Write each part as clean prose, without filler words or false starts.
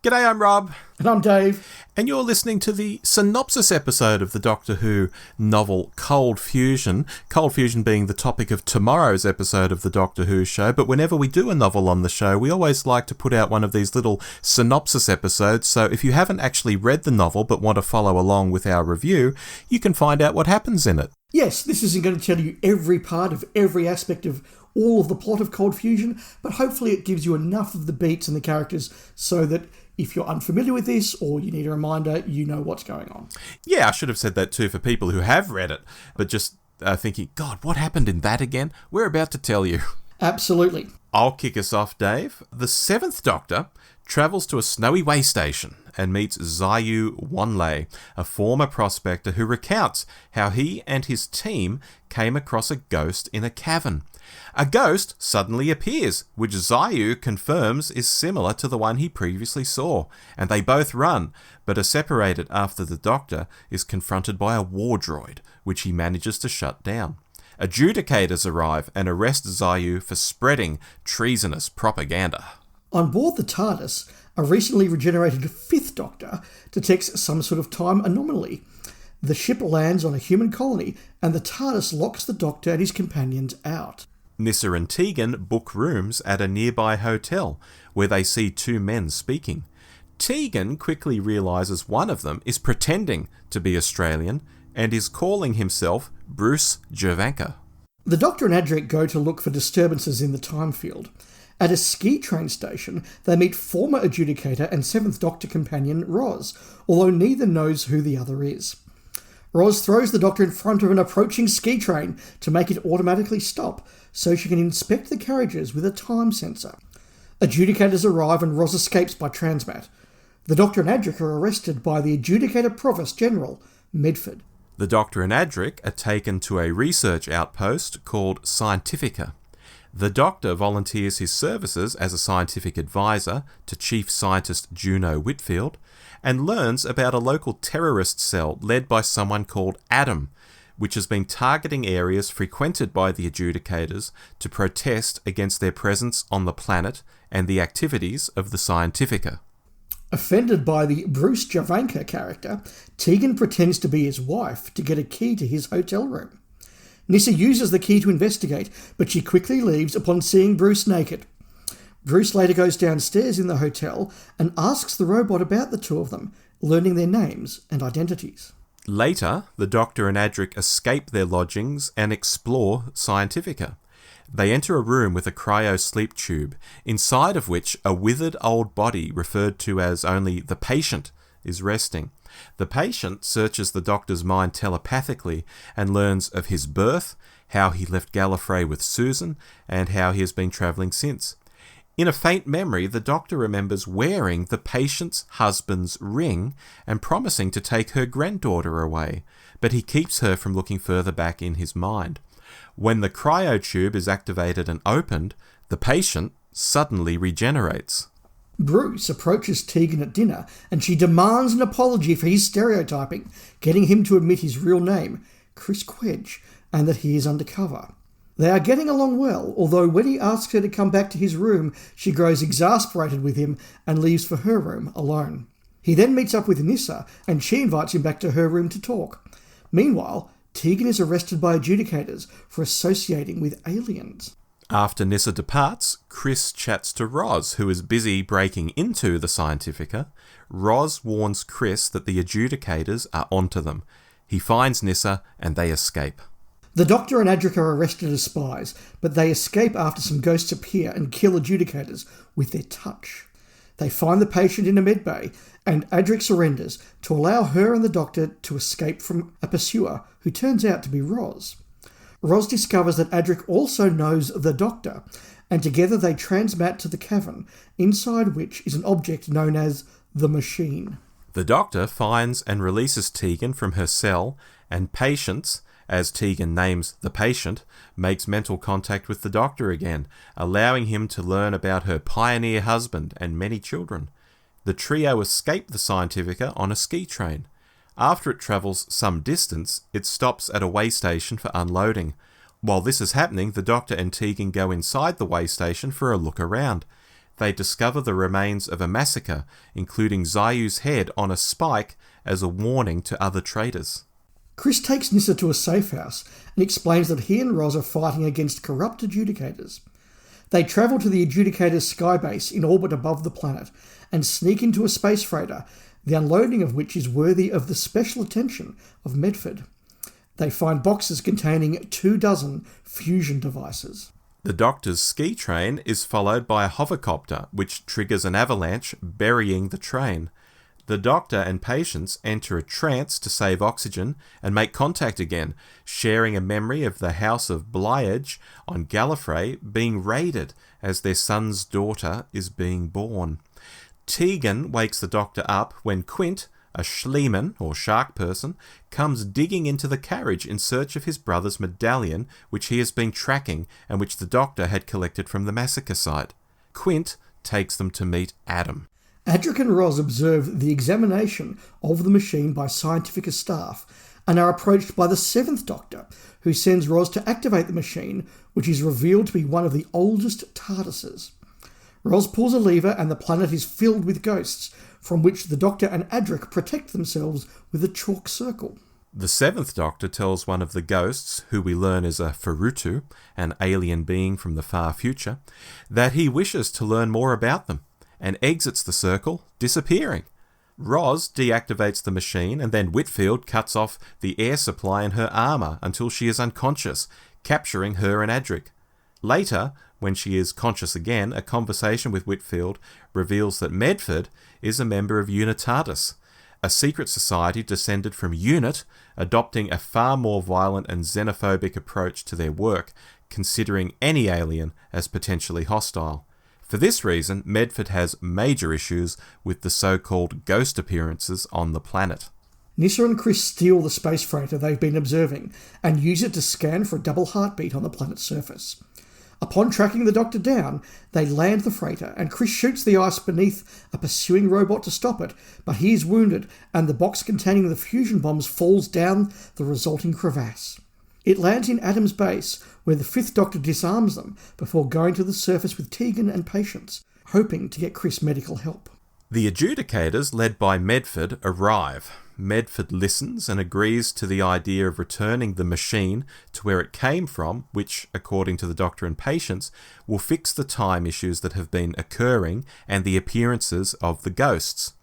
G'day, I'm Rob. And I'm Dave. And you're listening to the Synopsis episode of the Doctor Who novel Cold Fusion. Cold Fusion being the topic of tomorrow's episode of the Doctor Who show. But whenever we do a novel on the show, we always like to put out one of these little synopsis episodes. So if you haven't actually read the novel but want to follow along with our review, you can find out what happens in it. Yes, this isn't going to tell you every part of every aspect of all of the plot of Cold Fusion, but hopefully it gives you enough of the beats and the characters so that if you're unfamiliar with this or you need a reminder, you know what's going on. Yeah, I should have said that too for people who have read it, but just thinking, God, what happened in that again? We're about to tell you. Absolutely. I'll kick us off, Dave. The Seventh Doctor travels to a snowy way station and meets Zayu Wanlei, a former prospector who recounts how he and his team came across a ghost in a cavern. A ghost suddenly appears, which Zayu confirms is similar to the one he previously saw, and they both run, but are separated after the Doctor is confronted by a war droid, which he manages to shut down. Adjudicators arrive and arrest Zayu for spreading treasonous propaganda. On board the TARDIS, a recently regenerated Fifth Doctor detects some sort of time anomaly. The ship lands on a human colony, and the TARDIS locks the Doctor and his companions out. Nyssa and Tegan book rooms at a nearby hotel, where they see two men speaking. Tegan quickly realises one of them is pretending to be Australian and is calling himself Bruce Jovanka. The Doctor and Adric go to look for disturbances in the time field. At a ski train station, they meet former Adjudicator and Seventh Doctor companion Roz, although neither knows who the other is. Roz throws the Doctor in front of an approaching ski train to make it automatically stop, so she can inspect the carriages with a time sensor. Adjudicators arrive and Roz escapes by transmat. The Doctor and Adric are arrested by the Adjudicator Provost General, Medford. The Doctor and Adric are taken to a research outpost called Scientifica. The Doctor volunteers his services as a scientific advisor to Chief Scientist Juno Whitfield and learns about a local terrorist cell led by someone called Adam, which has been targeting areas frequented by the Adjudicators to protest against their presence on the planet and the activities of the Scientifica. Offended by the Bruce Jovanka character, Tegan pretends to be his wife to get a key to his hotel room. Nyssa uses the key to investigate, but she quickly leaves upon seeing Bruce naked. Bruce later goes downstairs in the hotel and asks the robot about the two of them, learning their names and identities. Later, the Doctor and Adric escape their lodgings and explore Scientifica. They enter a room with a cryo-sleep tube, inside of which a withered old body referred to as only the patient is resting. The patient searches the Doctor's mind telepathically and learns of his birth, how he left Gallifrey with Susan, and how he has been travelling since. In a faint memory, the Doctor remembers wearing the patient's husband's ring and promising to take her granddaughter away, but he keeps her from looking further back in his mind. When the cryotube is activated and opened, the patient suddenly regenerates. Bruce approaches Tegan at dinner and she demands an apology for his stereotyping, getting him to admit his real name, Chris Quedge, and that he is undercover. They are getting along well, although when he asks her to come back to his room, she grows exasperated with him and leaves for her room alone. He then meets up with Nyssa and she invites him back to her room to talk. Meanwhile, Tegan is arrested by Adjudicators for associating with aliens. After Nyssa departs, Chris chats to Roz, who is busy breaking into the Scientifica. Roz warns Chris that the Adjudicators are onto them. He finds Nyssa and they escape. The Doctor and Adric are arrested as spies, but they escape after some ghosts appear and kill Adjudicators with their touch. They find the patient in a medbay, and Adric surrenders to allow her and the Doctor to escape from a pursuer who turns out to be Roz. Roz discovers that Adric also knows the Doctor, and together they transmat to the cavern, inside which is an object known as the Machine. The Doctor finds and releases Tegan from her cell, and Patience, as Tegan names the patient, makes mental contact with the Doctor again, allowing him to learn about her pioneer husband and many children. The trio escape the Scientifica on a ski train. After it travels some distance, it stops at a way station for unloading. While this is happening, the Doctor and Tegan go inside the way station for a look around. they discover the remains of a massacre, including Zayu's head on a spike as a warning to other traitors. Chris takes Nyssa to a safe house and explains that he and Roz are fighting against corrupt adjudicators. They travel to the adjudicator's skybase in orbit above the planet and sneak into a space freighter, the unloading of which is worthy of the special attention of Medford. They find boxes containing 24 fusion devices. The Doctor's ski train is followed by a hovercopter, which triggers an avalanche, burying the train. The Doctor and patients enter a trance to save oxygen and make contact again, sharing a memory of the House of Blyage on Gallifrey being raided as their son's daughter is being born. Tegan wakes the Doctor up when Quint, a Schliemann, or shark person, comes digging into the carriage in search of his brother's medallion, which he has been tracking and which the Doctor had collected from the massacre site. Quint takes them to meet Adam. Adric and Roz observe the examination of the machine by Scientifica staff and are approached by the 7th Doctor, who sends Roz to activate the machine, which is revealed to be one of the oldest TARDISes. Roz pulls a lever and the planet is filled with ghosts, from which the Doctor and Adric protect themselves with a chalk circle. The 7th Doctor tells one of the ghosts, who we learn is a Farutu, an alien being from the far future, that he wishes to learn more about them, and exits the circle, disappearing. Roz deactivates the machine, and then Whitfield cuts off the air supply in her armour until she is unconscious, capturing her and Adric. Later, when she is conscious again, a conversation with Whitfield reveals that Medford is a member of Unitatis, a secret society descended from Unit, adopting a far more violent and xenophobic approach to their work, considering any alien as potentially hostile. For this reason, Medford has major issues with the so-called ghost appearances on the planet. Nyssa and Chris steal the space freighter they've been observing and use it to scan for a double heartbeat on the planet's surface. Upon tracking the Doctor down, they land the freighter and Chris shoots the ice beneath a pursuing robot to stop it, but he is wounded and the box containing the fusion bombs falls down the resulting crevasse. It lands in Adam's base, where the 5th Doctor disarms them before going to the surface with Tegan and patients, hoping to get Chris medical help. The adjudicators, led by Medford, arrive. Medford listens and agrees to the idea of returning the machine to where it came from, which, according to the Doctor and patients, will fix the time issues that have been occurring and the appearances of the ghosts.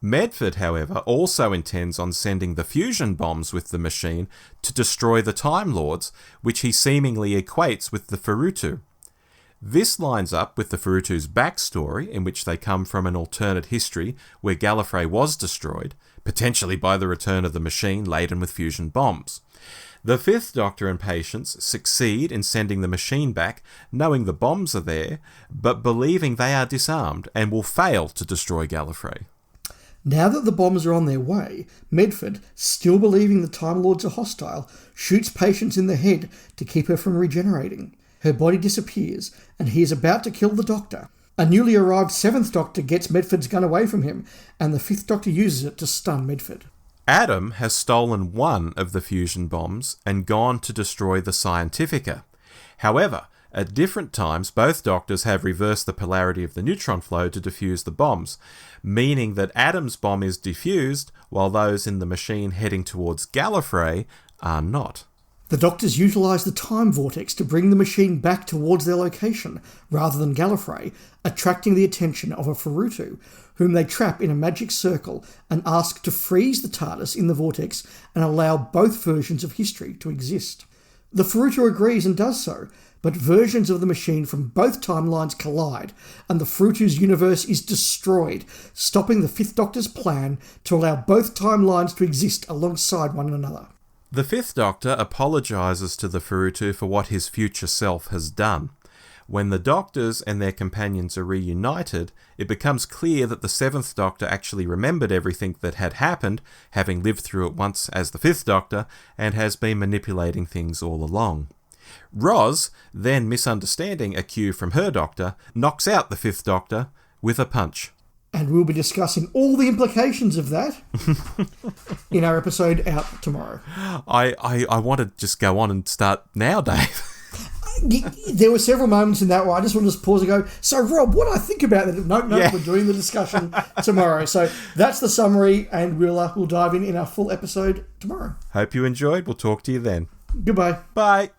Medford, however, also intends on sending the fusion bombs with the machine to destroy the Time Lords, which he seemingly equates with the Farutu. This lines up with the Farutu's backstory, in which they come from an alternate history where Gallifrey was destroyed, potentially by the return of the machine laden with fusion bombs. The 5th Doctor and patients succeed in sending the machine back, knowing the bombs are there, but believing they are disarmed and will fail to destroy Gallifrey. Now that the bombs are on their way, Medford, still believing the Time Lords are hostile, shoots Patience in the head to keep her from regenerating. Her body disappears, and he is about to kill the Doctor. A newly arrived 7th Doctor gets Medford's gun away from him, and the 5th Doctor uses it to stun Medford. Adam has stolen one of the fusion bombs and gone to destroy the Scientifica. However, at different times, both Doctors have reversed the polarity of the neutron flow to defuse the bombs, meaning that Adam's bomb is defused, while those in the machine heading towards Gallifrey are not. The Doctors utilise the time vortex to bring the machine back towards their location, rather than Gallifrey, attracting the attention of a Farutu, whom they trap in a magic circle and ask to freeze the TARDIS in the vortex and allow both versions of history to exist. The Farutu agrees and does so, but versions of the machine from both timelines collide, and the Farutu's universe is destroyed, stopping the 5th Doctor's plan to allow both timelines to exist alongside one another. The 5th Doctor apologises to the Farutu for what his future self has done. When the Doctors and their companions are reunited, it becomes clear that the 7th Doctor actually remembered everything that had happened, having lived through it once as the 5th Doctor, and has been manipulating things all along. Roz, then misunderstanding a cue from her Doctor, knocks out the 5th Doctor with a punch. And we'll be discussing all the implications of that in our episode out tomorrow. I want to just go on and start now, Dave. There were several moments in that where I just wanted to pause and go, so Rob, what do I think about that? No, we're doing the discussion tomorrow. So that's the summary, and we'll dive in our full episode tomorrow. Hope you enjoyed. We'll talk to you then. Goodbye. Bye.